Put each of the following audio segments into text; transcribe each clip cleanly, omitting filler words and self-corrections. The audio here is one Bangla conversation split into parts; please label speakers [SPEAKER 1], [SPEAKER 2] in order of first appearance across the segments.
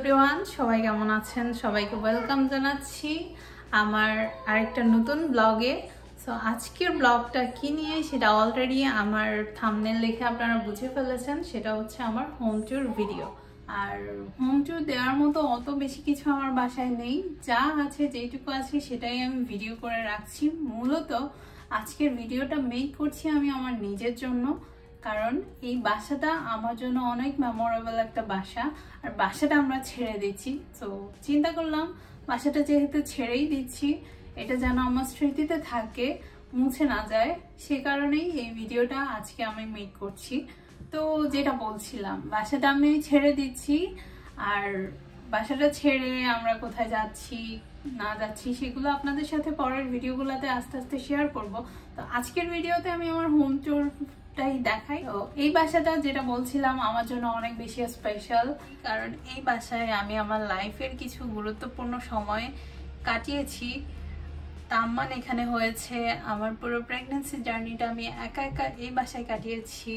[SPEAKER 1] এভরিওয়ান, সবাই কেমন আছেন? সবাইকে ওয়েলকাম জানাচ্ছি আমার আরেকটা নতুন ব্লগে। সো আজকের ব্লগটা কি নিয়ে সেটা অলরেডি আমার থাম্বনেল দেখে আপনারা বুঝে ফেলেছেন। সেটা হচ্ছে আমার হোম ট্যুর ভিডিও। আর হোম ট্যুর দেওয়ার মতো অত বেশি কিছু আমার বাসায় নেই, যা আছে যেটুকু আছে সেটাই আমি ভিডিও করে রাখছি। মূলত আজকের ভিডিওটা মেক করছি আমি আমার নিজের জন্য, কারণ এই বাসাটা আমার জন্য অনেক মেমোরেবল একটা বাসা। আর বাসাটা আমরা ছেড়ে দিচ্ছি, তো চিন্তা করলাম বাসাটা যেহেতু ছেড়েই দিচ্ছি, এটা যেন আমার স্মৃতিতে থাকে, মুছে না যায়। সে কারণেই এই ভিডিওটা আজকে আমি মেক করছি। তো যেটা বলছিলাম, বাসাটা আমি ছেড়ে দিচ্ছি, আর বাসাটা ছেড়ে আমরা কোথায় যাচ্ছি না যাচ্ছি সেগুলো আপনাদের সাথে পরের ভিডিওগুলোতে আস্তে আস্তে শেয়ার করব। তো আজকের ভিডিওতে আমি আমার হোম ট্যুর দেখাই। তো এই বাসাটা যেটা বলছিলাম আমার জন্য অনেক বেশি স্পেশাল, কারণ এই বাসায় আমি আমার লাইফের কিছু গুরুত্বপূর্ণ সময় কাটিয়েছি। তাম্মান এখানে হয়েছে, আমার পুরো প্রেগন্যান্সি জার্নিটা আমি একা একা এই বাসায় কাটিয়েছি।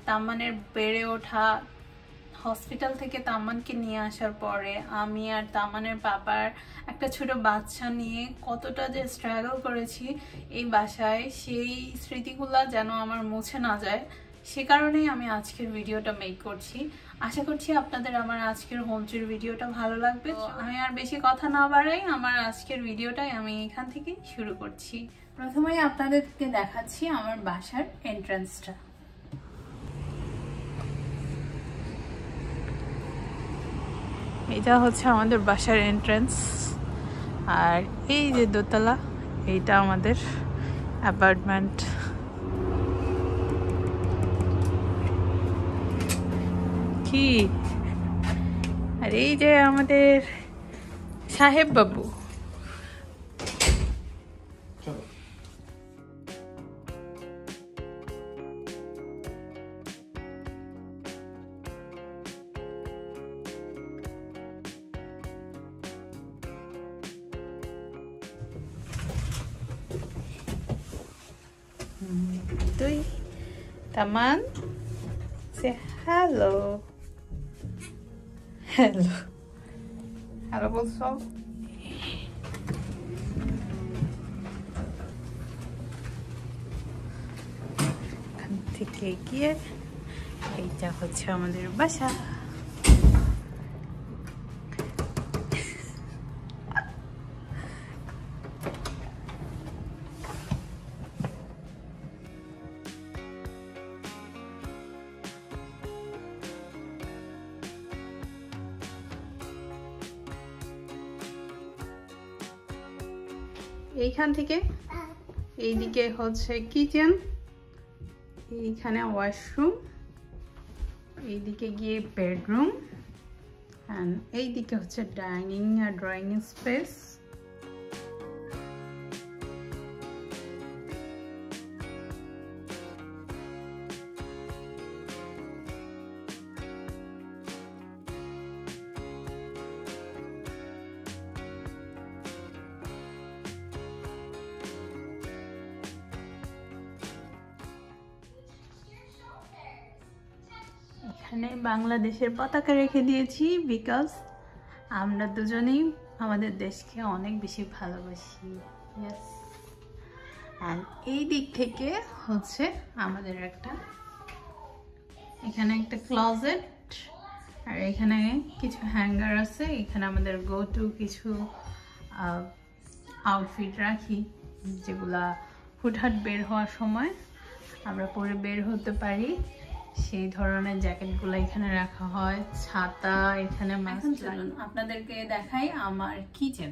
[SPEAKER 1] তাম্মানের বেড়ে ওঠা, হসপিটাল থেকে তাম্মানকে নিয়ে আসার পরে আমি আর তাম্মানের বাবার একটা ছোট বাচ্চা নিয়ে কতটা যে স্ট্রাগল করেছি এই বাসায়, সেই স্মৃতিগুলো যেন আমার মুছে না যায়, সে কারণেই আমি আজকের ভিডিওটা মেক করছি। আশা করছি আপনাদের আমার আজকের হোম ট্যুর ভিডিওটা ভালো লাগবে। আমি আর বেশি কথা না বাড়াই, আমার আজকের ভিডিওটাই আমি এখান থেকে শুরু করছি। প্রথমেই আপনাদেরকে দেখাচ্ছি আমার বাসার এন্ট্রান্সটা। এটা হচ্ছে আমাদের বাসার এন্ট্রান্স, আর এই যে দোতলা, এইটা আমাদের অ্যাপার্টমেন্ট। কি আর এই যে আমাদের সাহেব বাবু। তুই তামান, সে হ্যালো হ্যালো হ্যালো বলছো। এখান থেকে গিয়ে এইটা হচ্ছে আমাদের বাসা। এইখান থেকে এইদিকে হচ্ছে কিচেন, এইখানে ওয়াশরুম, এইদিকে গিয়ে বেডরুম, অ্যান্ড এইদিকে হচ্ছে ডাইনিং আর ড্রয়িং স্পেস। এখানে বাংলাদেশের পতাকা রেখে দিয়েছি, বিকজ আমরা দুজনেই আমাদের দেশকে অনেক বেশি ভালোবাসি। ইয়েস। অ্যান্ড এই দিক থেকে হচ্ছে আমাদের এখানে একটা ক্লোজেট, আর এখানে কিছু হ্যাঙ্গার আছে। এখানে আমাদের গো টু কিছু আউটফিট রাখি, যেগুলা হুটহাট বের হওয়ার সময় আমরা পরে বের হতে পারি, সেই ধরনের জ্যাকেটগুলো এখানে রাখা হয়। ছাতা এখানে। চলুন আপনাদেরকে দেখাই আমার কিচেন।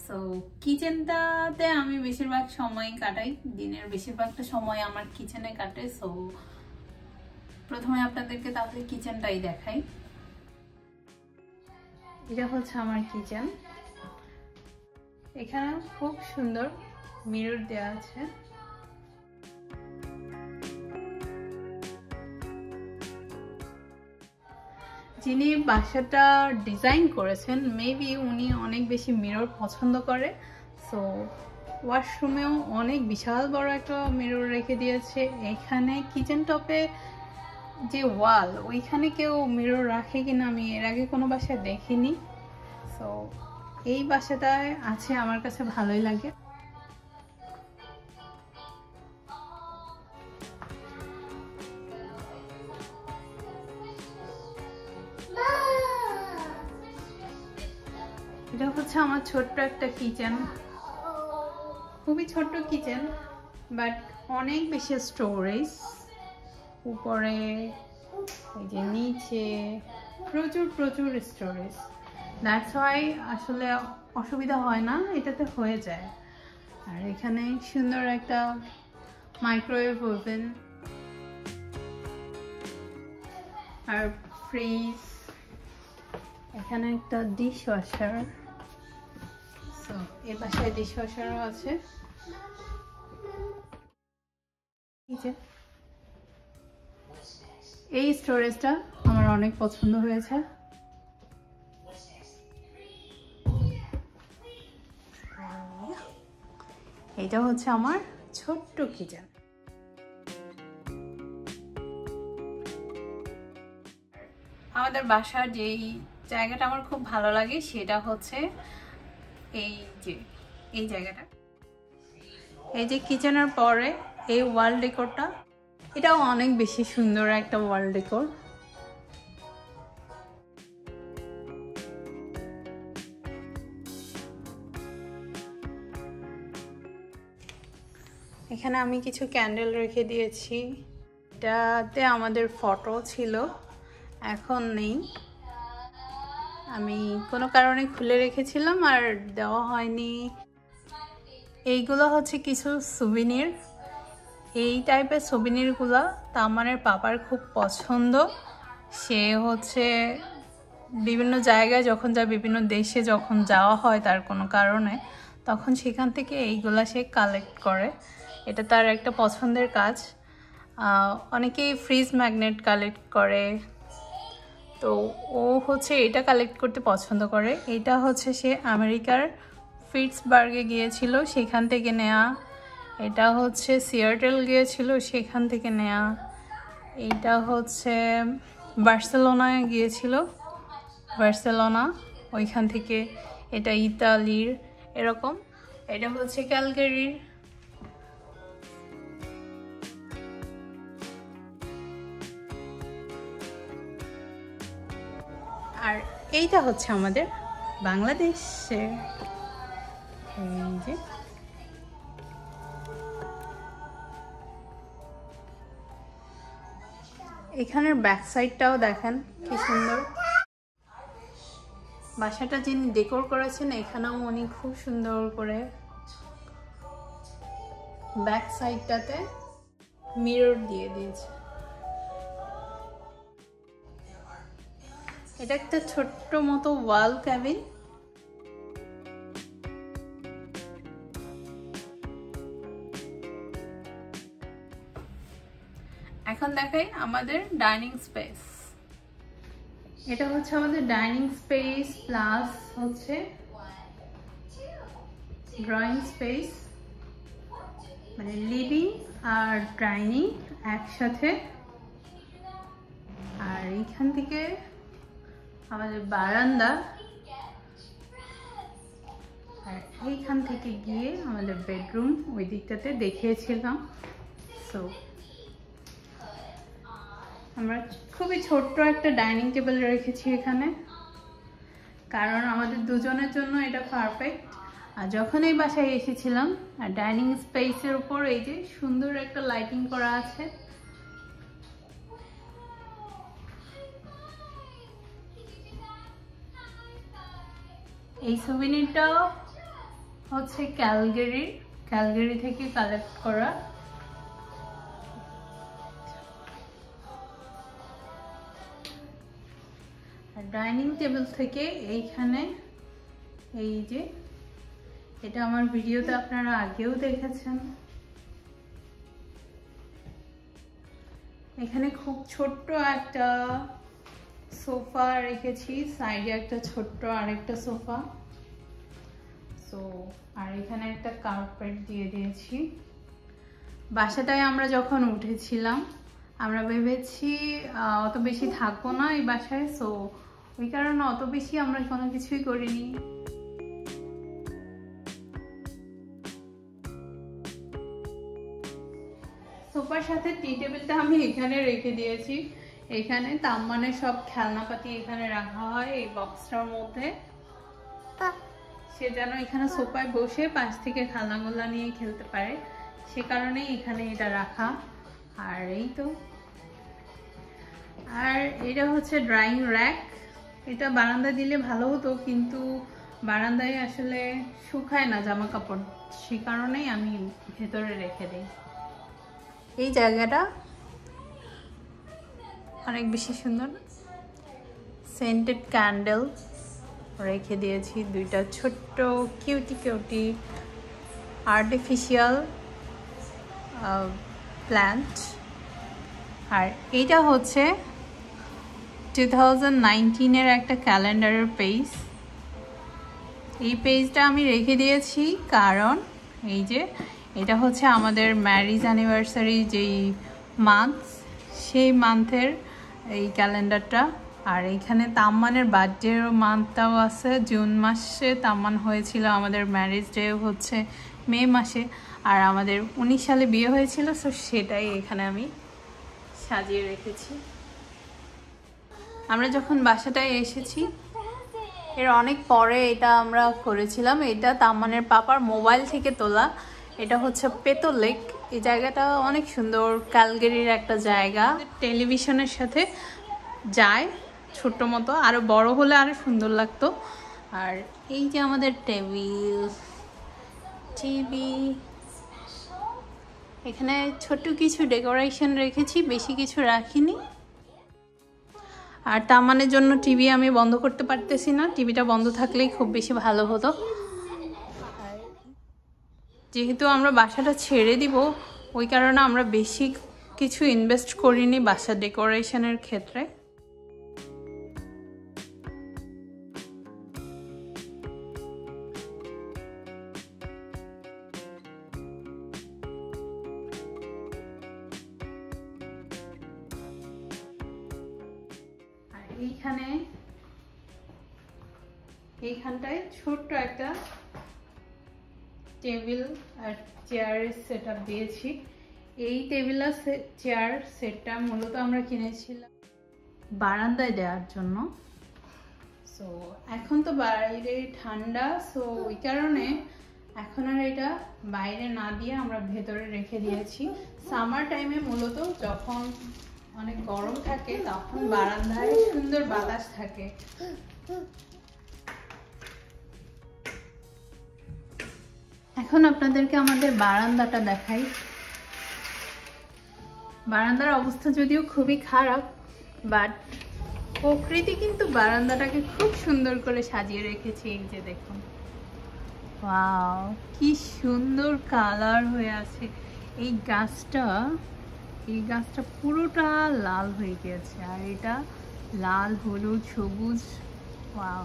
[SPEAKER 1] সো কিচেনটাতে আমি বেশিরভাগ সময় কাটাই, দিনের বেশিরভাগটা সময় আমার কিচেনে কাটে। সো প্রথমে আপনাদেরকে তাহলে কিচেনটাই দেখাই। এটা হচ্ছে আমার কিচেন। এখানে খুব সুন্দর মিরর দেওয়া আছে। যিনি বাসাটা ডিজাইন করেছেন, মেবি উনি অনেক বেশি মিরর পছন্দ করে। সো ওয়াশরুমেও অনেক বিশাল বড় একটা মিরর রেখে দিয়েছে। এখানে কিচেন টপে যে ওয়াল ওইখানে কেউ মিরর রাখে কিনা আমি এর আগে কোনো বাসায় দেখিনি। সো এই বাসাটায় আছে, আমার কাছে ভালোই লাগে। এটা হচ্ছে আমার ছোট্ট একটা কিচেন, খুবই ছোট্ট কিচেন বাট অনেক বেশি স্টোরেজ। উপরে এই যে নিচে প্রচুর স্টোরেজ, দ্যাটস ওয়াই আসলে অসুবিধা হয় না, এটাতে হয়ে যায়। আর এখানে সুন্দর একটা মাইক্রোওয়েভ ওভেন আর ফ্রিজ, এখানে একটা ডিশ ওয়াশার। সো এই বাসায় ডিশ ওয়াশারও আছে। এই স্টোরেজটা আমার অনেক পছন্দ হয়েছে। এটা হচ্ছে আমার ছোট্ট কিচেন। আমাদের বাসার যেই জায়গাটা আমার খুব ভালো লাগে সেটা হচ্ছে এই জায়গাটা, এই যে কিচেনের পরে এই ওয়াল ডেকোরটা, এটাও অনেক বেশি সুন্দর একটা ওয়াল ডেকোর। এখানে আমি কিছু ক্যান্ডেল রেখে দিয়েছি, এটাতে আমাদের ফটো ছিল, এখন নেই, আমি কোনো কারণে খুলে রেখেছিলাম আর দেওয়া হয়নি। এইগুলো হচ্ছে কিছু সুভিনির, এই টাইপের সুভিনিরগুলো তামানের পাপার খুব পছন্দ। সে হচ্ছে বিভিন্ন জায়গায় যখন যায়, বিভিন্ন দেশে যখন যাওয়া হয় তার কোনো কারণে, তখন সেখান থেকে এইগুলা সে কালেক্ট করে, এটা তার একটা পছন্দের কাজ। অনেকেই ফ্রিজ ম্যাগনেট কালেক্ট করে, তো ও হচ্ছে এটা কালেক্ট করতে পছন্দ করে। এটা হচ্ছে সে আমেরিকার ফিটসবার্গে গিয়েছিল, সেখান থেকে নেয়া। এটা হচ্ছে সিয়াটেল গিয়েছিল, সেখান থেকে নেয়া। এইটা হচ্ছে বার্সেলোনায় গিয়েছিল, বার্সেলোনা ওইখান থেকে। এটা ইতালির, এরকম। এটা হচ্ছে ক্যালগারির। আর এইটা হচ্ছে আমাদের বাংলাদেশে, এই যে এখানের ব্যাক সাইডটাও দেখেন কি সুন্দর। বাসাটা যিনি ডেকোর করেছেন এখানেও উনি খুব সুন্দর করে ব্যাক সাইডটাতে মিরর দিয়ে দিয়েছে। এটা একটা ছোট্ট মতো ওয়াল ক্যাবিন। এখন দেখাই আমাদের ডাইনিং স্পেস। এটা হচ্ছে আমাদের ডাইনিং স্পেস প্লাস হচ্ছে ড্রয়িং স্পেস, মানে লিভিং আর ডাইনিং একসাথে। আর এইখান থেকে আমাদের বারান্দা, আর এইখান থেকে গিয়ে আমাদের বেডরুম, ওই দিকটাতে দেখিয়েছিলাম। সো আমরা খুবই ছোট্ট একটা ডাইনিং টেবিল রেখেছি এখানে, কারণ আমাদের দুজনের জন্য এটা পারফেক্ট। আর যখন এই বাসায় এসেছিলাম, আর ডাইনিং স্পেসের উপর এই যে সুন্দর একটা লাইটিং করা আছে। এই সুভিনিরটা হচ্ছে ক্যালগারি থেকে কালেক্ট করা। আর ডাইনিং টেবিল থেকে এইখানে এই যে, এটা আমার ভিডিওতে আপনারা আগেও দেখেছেন, এখানে খুব ছোট্ট একটা সোফা রেখেছি, সাইডে একটা ছোট্ট আরেকটা সোফা। সো আর এখানে একটা কার্পেট দিয়ে দিয়েছি। বাসাটায় আমরা যখন উঠেছিলাম আমরা ভেবেছি অত বেশি থাকবো না এই বাসায়, সো ওই কারণে অত বেশি আমরা কোনো কিছুই করিনি। সোফার সাথে টি টেবিলটা আমি এখানে রেখে দিয়েছি। এখানে তাম্মানের সব খেলনাপাতি এখানে রাখা হয় এই বক্সটার মধ্যে। সে যেন এখানে সোফায় বসে পাশ থেকে খেলনাগুলো নিয়ে খেলতে পারে, সে কারণেই এখানে এটা রাখা। আর এই তো, আর এটা হচ্ছে ড্রয়িং র্যাক। এটা বারান্দায় দিলে ভালো হতো, কিন্তু বারান্দায় আসলে শুকায় না জামা কাপড়, সে কারণেই আমি ভেতরে রেখে দিই। এই জায়গাটা অনেক বেশি সুন্দর। সেন্টেড ক্যান্ডেল রেখে দিয়েছি, দুইটা ছোট্ট কিউটি কিউটি আর্টিফিশিয়াল প্ল্যান্ট। আর এইটা হচ্ছে 2019-এর একটা ক্যালেন্ডারের পেজ। এই পেজটা আমি রেখে দিয়েছি কারণ এই যে এটা হচ্ছে আমাদের ম্যারেজ অ্যানিভার্সারি যেই মান্থ, সেই মান্থের এই ক্যালেন্ডারটা। আর এইখানে তাম্মানের বার্থডের মান্থটাও আছে। জুন মাসে তাম্মান হয়েছিল, আমাদের ম্যারেজ ডে হচ্ছে মে মাসে, আর আমাদের 19 সালে বিয়ে হয়েছিল, সো সেটাই এখানে আমি সাজিয়ে রেখেছি। আমরা যখন বাসাটায় এসেছি এর অনেক পরে এটা আমরা করেছিলাম। এটা তাম্মানের পাপার মোবাইল থেকে তোলা। এটা হচ্ছে পেতো লেক। এই জায়গাটা অনেক সুন্দর, ক্যালগেরির একটা জায়গা। টেলিভিশনের সাথে যায় ছোট্ট মতো, আরো বড় হলে আরো সুন্দর লাগতো। আর এই যে আমাদের টেবিল, টিভি, এখানে ছোট্ট কিছু ডেকোরেশন রেখেছি, বেশি কিছু রাখিনি। আর তাম্মানের জন্য টিভি আমি বন্ধ করতে পারতেছি না, টিভিটা বন্ধ থাকলেই খুব বেশি ভালো হতো। যেহেতু আমরা বাসাটা ছেড়ে দিব, ওই কারণে আমরা বেশি কিছু ইনভেস্ট করিনি বাসার ডেকোরেশনের ক্ষেত্রে। এইখানটায় ছোট্ট একটা টেবিল আর চেয়ারের সেট আপ দিয়েছি। এই টেবিল আর চেয়ার সেটটা মূলত আমরা কিনেছিলাম বারান্দায় দেওয়ার জন্য। সো এখন তো বাইরে ঠান্ডা, সো ওই কারণে এখন আর এটা বাইরে না দিয়ে আমরা ভেতরে রেখে দিয়েছি। সামার টাইমে মূলত যখন অনেক গরম থাকে তখন বারান্দায় সুন্দর বাতাস থাকে। এখন আপনাদেরকে আমাদের বারান্দাটা দেখাই। বারান্দার অবস্থা যদিও খুবই খারাপ, বাট প্রকৃতি কিন্তু বারান্দাটাকে খুব সুন্দর করে সাজিয়ে রেখেছে। এই যে দেখুন, ওয়াও কি সুন্দর কালার হয়ে আছে। এই গাছটা পুরোটা লাল হয়ে গেছে, আর এটা লাল, হলুদ, সবুজ। ওয়াও।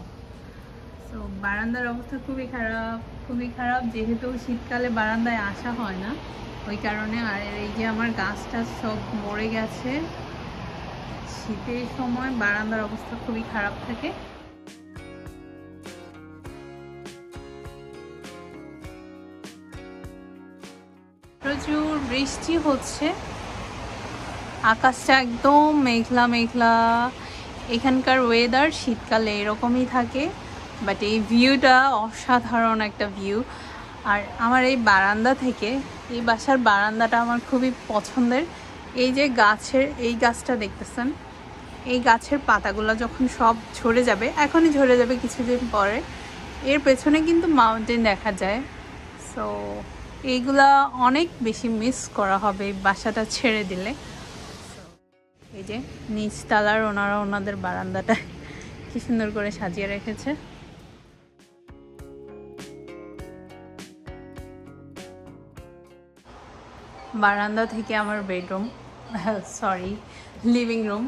[SPEAKER 1] তো বারান্দার অবস্থা খুবই খারাপ, যেহেতু শীতকালে বারান্দায় আসা হয় না ওই কারণে। আর এই যে আমার গাছটা সব মরে গেছে। শীতের সময় বারান্দার অবস্থা খুবই খারাপ থাকে। প্রচুর বৃষ্টি হচ্ছে, আকাশটা একদম মেঘলা মেঘলা। এখানকার ওয়েদার শীতকালে এরকমই থাকে, বাট এই ভিউটা অসাধারণ একটা ভিউ। আর আমার এই বারান্দা থেকে, এই বাসার বারান্দাটা আমার খুবই পছন্দের। এই যে এই গাছটা দেখতেছেন, এই গাছের পাতাগুলো যখন সব ঝরে যাবে, এখনই ঝরে যাবে কিছুদিন পরে, এর পেছনে কিন্তু মাউন্টেন দেখা যায়। সো এইগুলা অনেক বেশি মিস করা হবে বাসাটা ছেড়ে দিলে। এই যে নিচতলার ওনারা ওনাদের বারান্দাটা কি সুন্দর করে সাজিয়ে রেখেছে। বারান্দা থেকে আমার bedroom, sorry living room.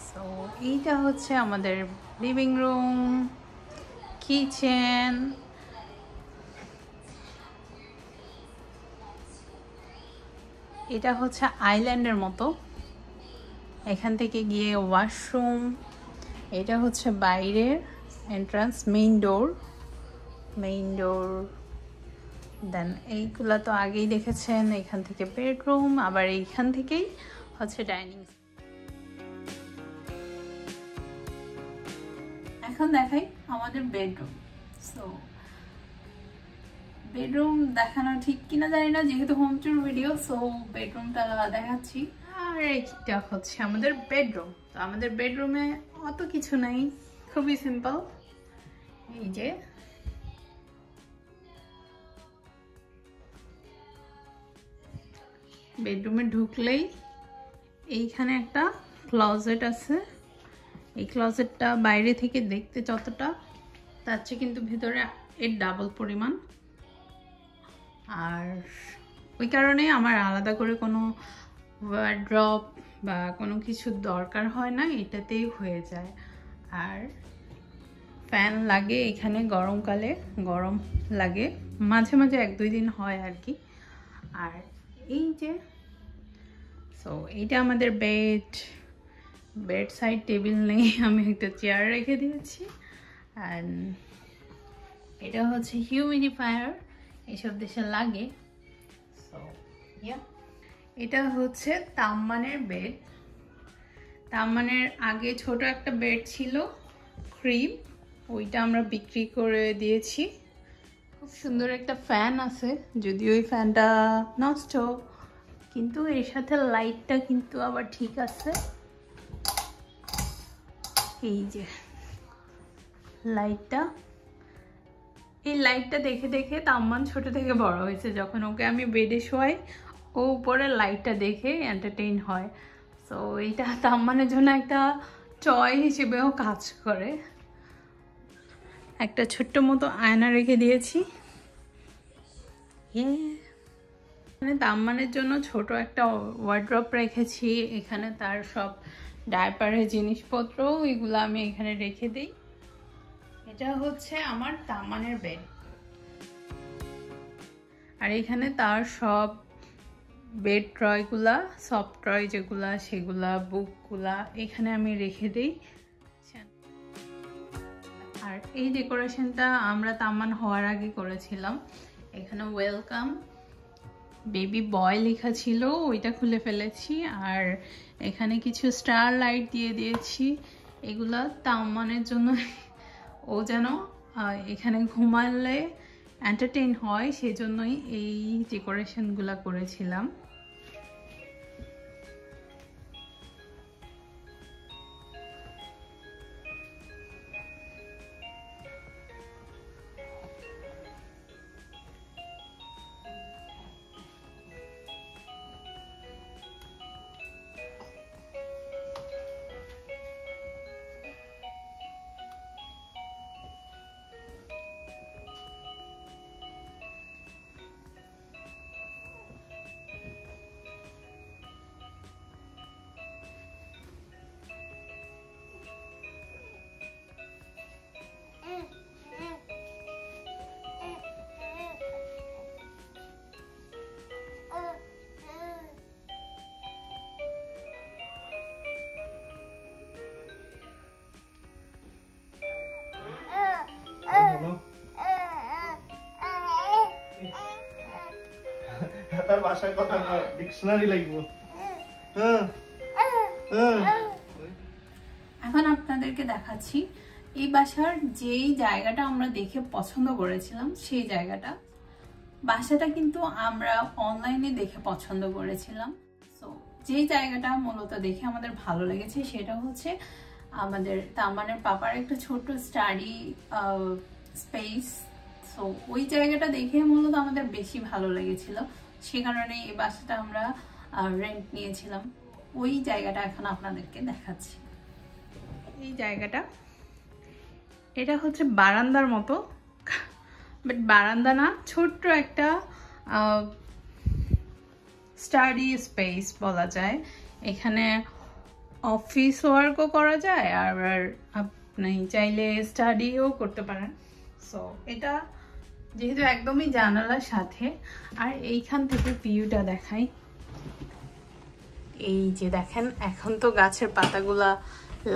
[SPEAKER 1] So এইটা হচ্ছে আমাদের লিভিং রুম, কিচেন। এটা হচ্ছে আইল্যান্ডের মতো, এখান থেকে গিয়ে ওয়াশরুম। এটা হচ্ছে বাইরের এন্ট্রান্স, মেইন ডোর। দেন এইগুলা তো আগেই দেখেছেন। এখান থেকে বেডরুম, আবার এইখান থেকেই হচ্ছে ডাইনিং। এখন দেখাই আমাদের বেডরুম। সো বেডরুম দেখানো ঠিক কিনা জানি না, যেহেতু হোম ট্যুর ভিডিও, সো বেডরুমটা দেখাচ্ছি। আর এইটা হচ্ছে আমাদের বেডরুম। তো আমাদের বেডরুমে অত কিছু নাই, খুবই সিম্পল। এই যে বেডরুমে ঢুকলেই এইখানে একটা ক্লোজেট আছে। এই ক্লোজেটটা বাইরে থেকে দেখতে যতটা, তার চেয়ে কিন্তু ভিতরে এর ডাবল পরিমাণ। আর ওই কারণে আমার আলাদা করে কোনো ওয়ার্ড্রপ বা কোনো কিছু দরকার হয় না, এটাতেই হয়ে যায়। আর ফ্যান লাগে এখানে, গরমকালে গরম লাগে, মাঝে মাঝে 1-2 দিন হয় আর কি। আর এই যে সো এইটা আমাদের বেড সাইড টেবিল নেই, আমি একটা চেয়ার রেখে দিয়েছি। অ্যান্ড এটা হচ্ছে হিউমিডিফায়ার, এইসব দেশে লাগে। সো এটা হচ্ছে তাম্মানের বেড। তাম্মানের আগে ছোট একটা বেড ছিল ক্রিম, ওইটা আমরা বিক্রি করে দিয়েছি। খুব সুন্দর একটা ফ্যান আছে, যদিও ওই ফ্যানটা নষ্ট, কিন্তু এর সাথে লাইটটা কিন্তু আবার ঠিক আছে। এই যে লাইটটা, এই লাইটটা দেখে দেখে তাম্মান ছোট থেকে বড় হয়েছে। যখন ওকে আমি বেডে শোয়াই, ও উপরে লাইটটা দেখে এন্টারটেইন হয়। সো এইটা তাম্মানের জন্য একটা টয় হিসেবেও কাজ করে। একটা ছোট্ট মতো আয়না রেখে দিয়েছি। এখানে তাম্মানের জন্য ছোট একটা ওয়ার্ড্রপ রেখেছি। এখানে তার সব ডায়পারের জিনিসপত্র, এগুলো আমি এখানে রেখে দিই। এটা হচ্ছে আমার তাম্মানের বেড। আর এখানে তার সব বেড ট্রয়গুলা, সফট ট্রয় যেগুলা, সেগুলা, বুকগুলা এখানে আমি রেখে দিই। আর এই ডেকোরেশনটা আমরা তাম্মান হওয়ার আগে করেছিলাম। এখানে ওয়েলকাম বেবি বয় লেখা ছিল, ওইটা খুলে ফেলেছি। আর এখানে কিছু স্টার লাইট দিয়ে দিয়েছি। এগুলা তাম্মানের জন্য, ও যেন এখানে ঘুমালে এন্টারটেইন হয়, সেজন্যই এই ডেকোরেশনগুলা করেছিলাম।
[SPEAKER 2] তার ভাষায় কথা না, ডিকশনারি লাগবে।
[SPEAKER 1] এখন আপনাদেরকে দেখাচ্ছি এই বাসার যেই জায়গাটা আমরা দেখে পছন্দ করেছিলাম, সেই জায়গাটা। বাসাটা কিন্তু আমরা অনলাইনে দেখে পছন্দ করেছিলাম। সো যেই জায়গাটা মূলত দেখে আমাদের ভালো লেগেছে, সেটা হচ্ছে আমাদের তাম্মানের পাপার একটা ছোট স্টাডি স্পেস। সো ওই জায়গাটা দেখে মূলত আমাদের বেশি ভালো লেগেছিল, সে কারণে এই বাসাটা আমরা রেন্ট নিয়েছিলাম। ওই জায়গাটা এখন আপনাদেরকে দেখাচ্ছি। এই জায়গাটা, এটা হচ্ছে বারান্দার মতো, বাট বারান্দা না, ছোট্ট একটা স্টাডি স্পেস বলা যায়। এখানে অফিস ওয়ার্কও করা যায়, আর আপনি চাইলে স্টাডিও করতে পারেন। সো এটা যেহেতু একদমই জানালার সাথে, আর এইখান থেকে ভিউটা দেখাই, এই যে দেখেন এখন তো গাছের পাতাগুলা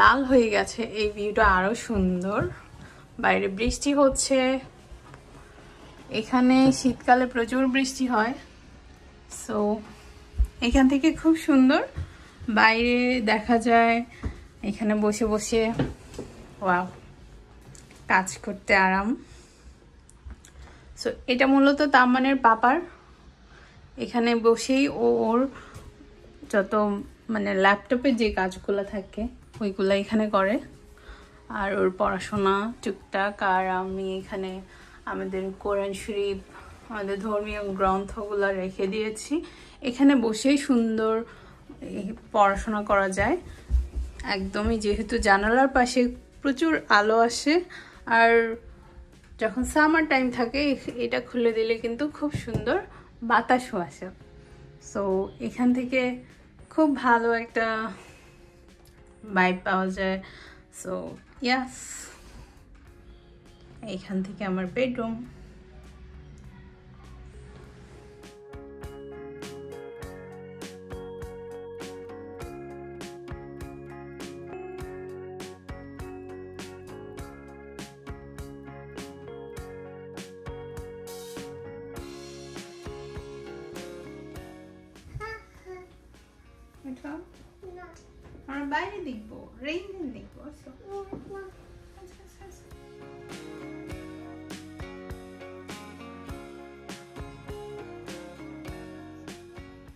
[SPEAKER 1] লাল হয়ে গেছে, এই ভিউটা আরো সুন্দর। বাইরে বৃষ্টি হচ্ছে, এখানে শীতকালে প্রচুর বৃষ্টি হয়, সো এখান থেকে খুব সুন্দর বাইরে দেখা যায়। এখানে বসে বসে ওয়াও কাজ করতে আরাম। সো এটা মূলত তামানের পাপার, এখানে বসেই ওর যত মানে ল্যাপটপে যে কাজগুলো থাকে ওইগুলো এখানে করে, আর ওর পড়াশোনা টুকটাক। আর আমি এখানে আমাদের কোরআন শরীফ, আমাদের ধর্মীয় গ্রন্থগুলো রেখে দিয়েছি। এখানে বসেই সুন্দর পড়াশোনা করা যায় একদমই, যেহেতু জানালার পাশে প্রচুর আলো আসে, আর যখন সামার টাইম থাকে এটা খুলে দিলে কিন্তু খুব সুন্দর বাতাসও আসে। সো এখান থেকে খুব ভালো একটা ভাইব পাওয়া যায়। সো ইয়াস, এইখান থেকে আমার বেডরুম। আমরা বাইরে দেখবো, রেইন দেখবো।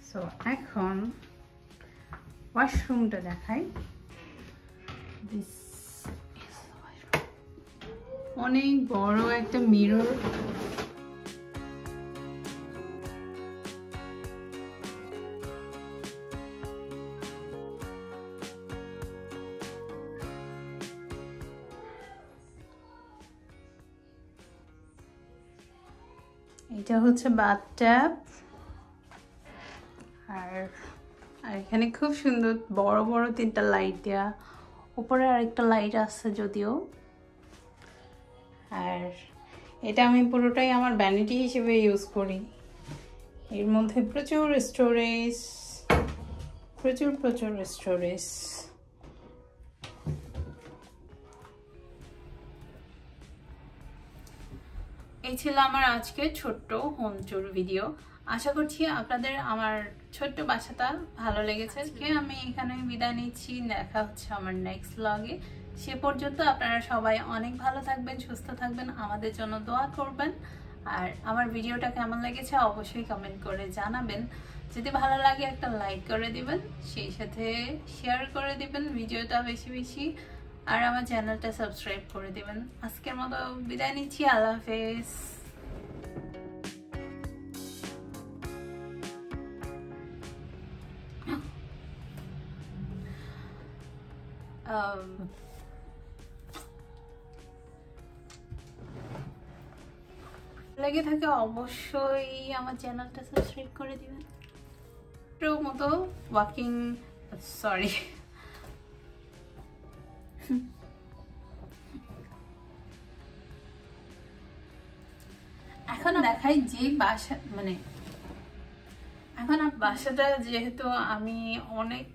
[SPEAKER 1] সো এখন ওয়াশরুমটা দেখাই। অনেক বড় একটা মিরর, এটা হচ্ছে বাথটব। আর এখানে খুব সুন্দর বড় বড় 3টা লাইট দেওয়া, উপরে আরেকটা লাইট আছে যদিও। আর এটা আমি পুরোটাই আমার ভ্যানিটি হিসেবে ইউজ করি। এর মধ্যে প্রচুর স্টোরেজ, প্রচুর স্টোরেজ। এই ছিল আমার আজকে ছোট্ট হোম ট্যুর ভিডিও। আশা করছি আপনাদের আমার ছোট্ট বাসাটা ভালো লেগেছে। আমি এখানে বিদায় নিচ্ছি, দেখা হচ্ছে আমার নেক্সট ব্লগে। সে পর্যন্ত আপনারা সবাই অনেক ভালো থাকবেন, সুস্থ থাকবেন, আমাদের জন্য দোয়া করবেন। আর আমার ভিডিওটা কেমন লেগেছে অবশ্যই কমেন্ট করে জানাবেন। যদি ভালো লাগে একটা লাইক করে দিবেন, সেই সাথে শেয়ার করে দিবেন ভিডিওটা বেশি বেশি, আর আমার চ্যানেলটা সাবস্ক্রাইব করে দিবেন। আজকের মতো বিদায় নিচ্ছি, আল্লাহ হাফেজ। লেগে থাকে অবশ্যই আমার চ্যানেলটা সাবস্ক্রাইব করে দিবেন। মতো ওয়াকিং, সরি, এখন দেখাই যে বাসা, মানে এখন বাসাটা যেহেতু আমি অনেক